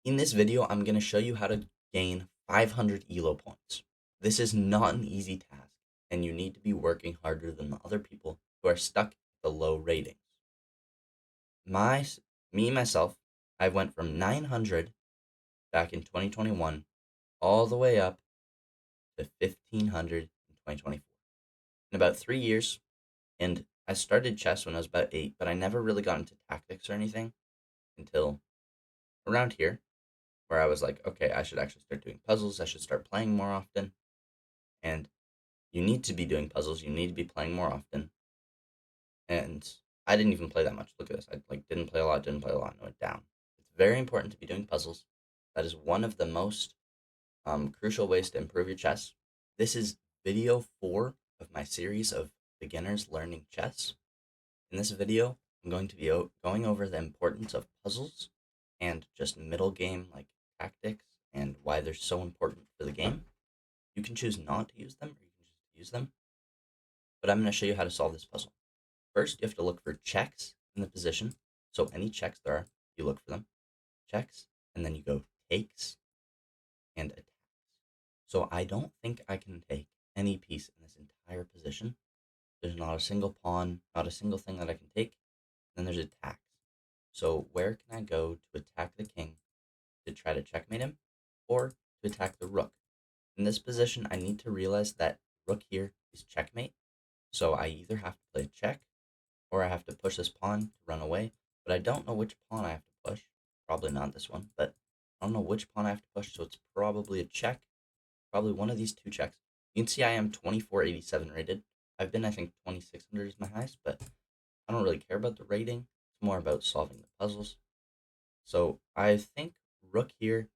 In this video, I'm going to show you how to gain 500 ELO points. This is not an easy task, and you need to be working harder than the other people who are stuck at the low ratings. My, myself, I went from 900 back in 2021 all the way up to 1500 in 2024. In about 3 years, and I started chess when I was about 8, but I never really got into tactics or anything until around here, where I was like, okay, I should actually start doing puzzles. I should start playing more often. And you need to be doing puzzles. You need to be playing more often. And I didn't even play that much. Look at this. I didn't play a lot, didn't play a lot, and went down. It's very important to be doing puzzles. That is one of the most crucial ways to improve your chess. This is video 4 of my series of beginners learning chess. In this video, I'm going to be going over the importance of puzzles and just middle game like tactics and why they're so important for the game. You can choose not to use them or you can just use them, but I'm going to show you how to solve this puzzle. First, you have to look for checks in the position. So any checks there are, you look for them. Checks, and then you go takes and attacks. So I don't think I can take any piece in this entire position. There's not a single pawn, not a single thing that I can take. Then there's attacks. So where can I go to attack the king to try to checkmate him or to attack the rook? In this position, I need to realize that rook here is checkmate. So I either have to play a check or I have to push this pawn to run away. But I don't know which pawn I have to push. Probably not this one, but I don't know which pawn I have to push. So it's probably a check. Probably one of these two checks. You can see I am 2487 rated. I've been, I think, 2600 is my highest, but I don't really care about the rating. It's more about solving the puzzles. So I think rook here,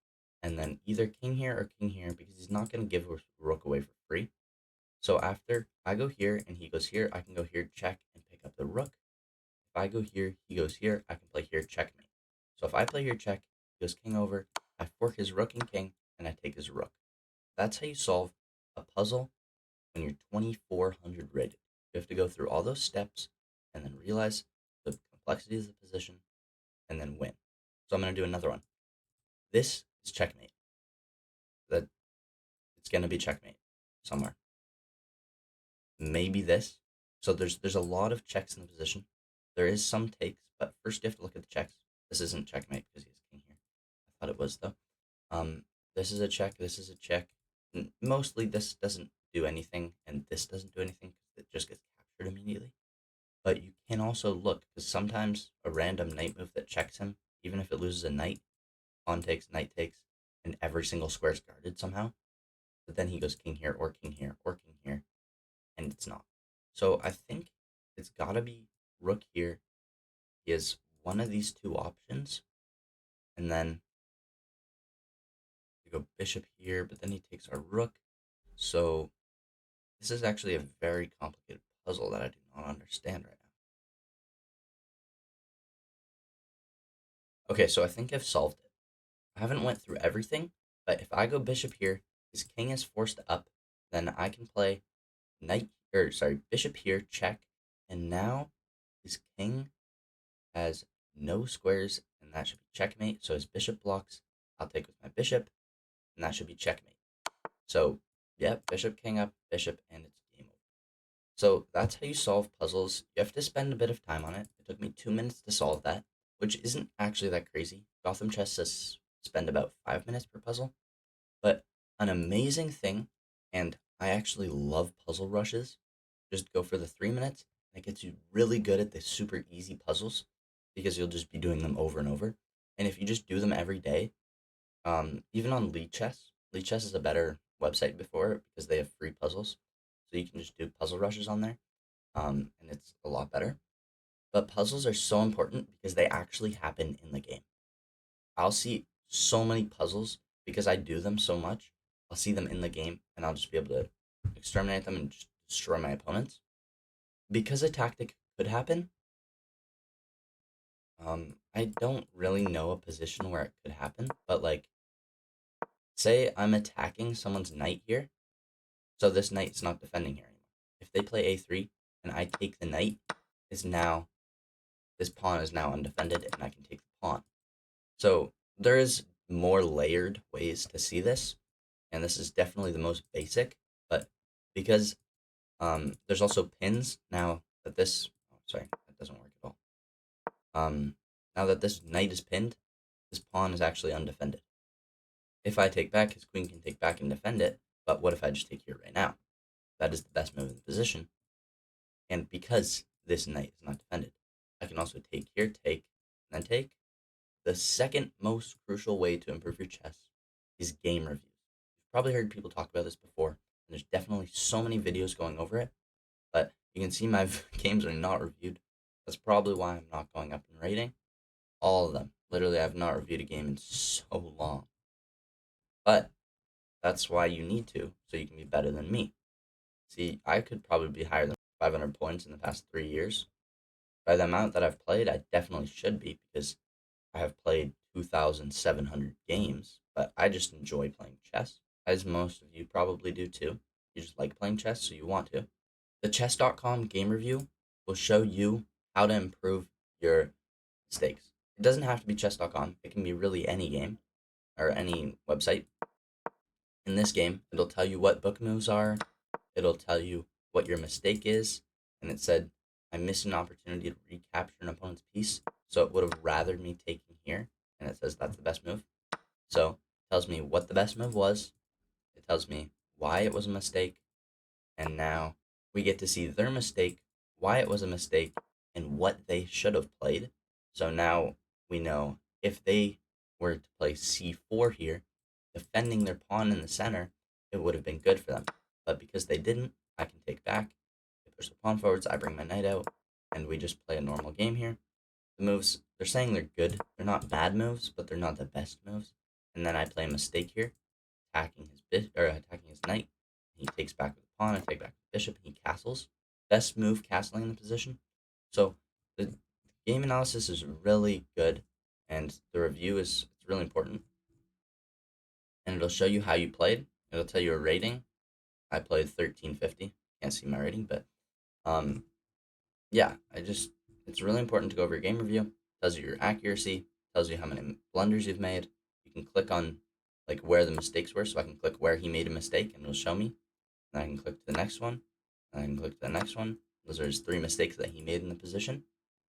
and then either king here or king here, because he's not going to give rook away for free. So after I go here and he goes here, I can go here, check, and pick up the rook. If I go here, he goes here, I can play here, checkmate. So if I play here, check, he goes king over, I fork his rook and king, and I take his rook. That's how you solve a puzzle when you're 2400 rated. You have to go through all those steps and then realize the complexity of the position and then win. So I'm going to do another one. This is checkmate. That it's going to be checkmate somewhere. Maybe this. So there's a lot of checks in the position. There is some takes, but first you have to look at the checks. This isn't checkmate because he has king here. I thought it was though. This is a check. This is a check. Mostly this doesn't do anything, and this doesn't do anything because it just gets captured immediately. But you can also look because sometimes a random knight move that checks him, even if it loses a knight, pawn takes, knight takes, and every single square is guarded somehow. But then he goes king here or king here or king here, and it's not. So I think it's gotta be rook here. He has one of these two options, and then we go bishop here, but then he takes our rook. So this is actually a very complicated puzzle that I do not understand right now. Okay, so I think I've solved it. I haven't went through everything, but if I go bishop here, his king is forced up, then I can play bishop here, check, and now his king has no squares, and that should be checkmate. So his bishop blocks. I'll take with my bishop, and that should be checkmate. So, yeah, bishop, king up, bishop, and it's game over. So that's how you solve puzzles. You have to spend a bit of time on it. It took me 2 minutes to solve that, which isn't actually that crazy. Gotham Chess says spend about 5 minutes per puzzle. But an amazing thing, and I actually love puzzle rushes. Just go for the 3 minutes. That gets you really good at the super easy puzzles because you'll just be doing them over and over. And if you just do them every day, even on Lead Chess is a better website before because they have free puzzles, so you can just do puzzle rushes on there, and it's a lot better. But puzzles are so important because they actually happen in the game. I'll see so many puzzles because I do them so much. I'll see them in the game, and I'll just be able to exterminate them and just destroy my opponents. Because a tactic could happen, I don't really know a position where it could happen, but like, say I'm attacking someone's knight here, so this knight's not defending here anymore. If they play a3 and I take the knight, is now this pawn is now undefended, and I can take the pawn. So there is more layered ways to see this, and this is definitely the most basic. But because there's also pins now that this. Oh, sorry, that doesn't work at all. Now that this knight is pinned, this pawn is actually undefended. If I take back, his queen can take back and defend it. But what if I just take here right now? That is the best move in the position. And because this knight is not defended, I can also take here, take, and then take. The second most crucial way to improve your chess is game reviews. You've probably heard people talk about this before, and there's definitely so many videos going over it, but you can see my games are not reviewed. That's probably why I'm not going up in rating. All of them. Literally, I've not reviewed a game in so long. But that's why you need to, so you can be better than me. See, I could probably be higher than 500 points in the past 3 years. By the amount that I've played, I definitely should be because I have played 2,700 games, but I just enjoy playing chess, as most of you probably do too. You just like playing chess, so you want to. The chess.com game review will show you how to improve your mistakes. It doesn't have to be chess.com, it can be really any game or any website. In this game, it'll tell you what book moves are, it'll tell you what your mistake is, and it said, I missed an opportunity to recapture an opponent's piece, so it would have rathered me taking here, and it says that's the best move. So it tells me what the best move was, it tells me why it was a mistake, and now we get to see their mistake, why it was a mistake, and what they should have played. So now we know if they were to play c4 here, defending their pawn in the center, it would have been good for them. But because they didn't, I can take back, they push the pawn forwards, I bring my knight out, and we just play a normal game here. The moves, they're saying they're good. They're not bad moves, but they're not the best moves. And then I play a mistake here, attacking his attacking his knight. He takes back with the pawn. I take back with the bishop. And he castles. Best move castling in the position. So the game analysis is really good, and the review is it's really important. And it'll show you how you played. It'll tell you a rating. I played 1350. Can't see my rating, but um, yeah, it's really important to go over your game review. Tells you your accuracy. Tells you how many blunders you've made. You can click on like where the mistakes were, so I can click where he made a mistake, and it'll show me. And I can click to the next one. And I can click to the next one. Those are his three mistakes that he made in the position.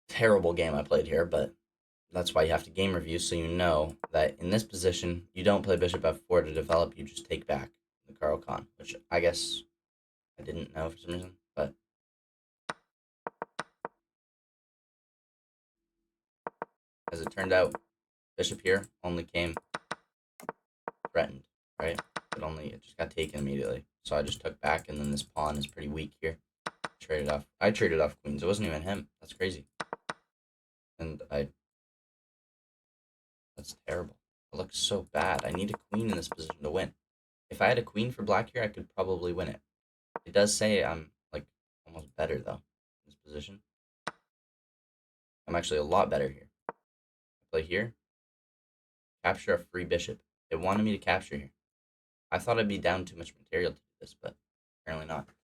Terrible game I played here, but that's why you have to game review so you know that in this position you don't play bishop f4 to develop. You just take back the Carl Khan, which I guess I didn't know for some reason, but as it turned out, bishop here only came threatened, right? It just got taken immediately. So I just took back, and then this pawn is pretty weak here. Traded off. I traded off queens. It wasn't even him. That's crazy. And that's terrible. It looks so bad. I need a queen in this position to win. If I had a queen for black here, I could probably win it. It does say I'm like almost better though in this position. I'm actually a lot better here. I play here, capture a free bishop. They wanted me to capture here. I thought I'd be down too much material to do this, but apparently not.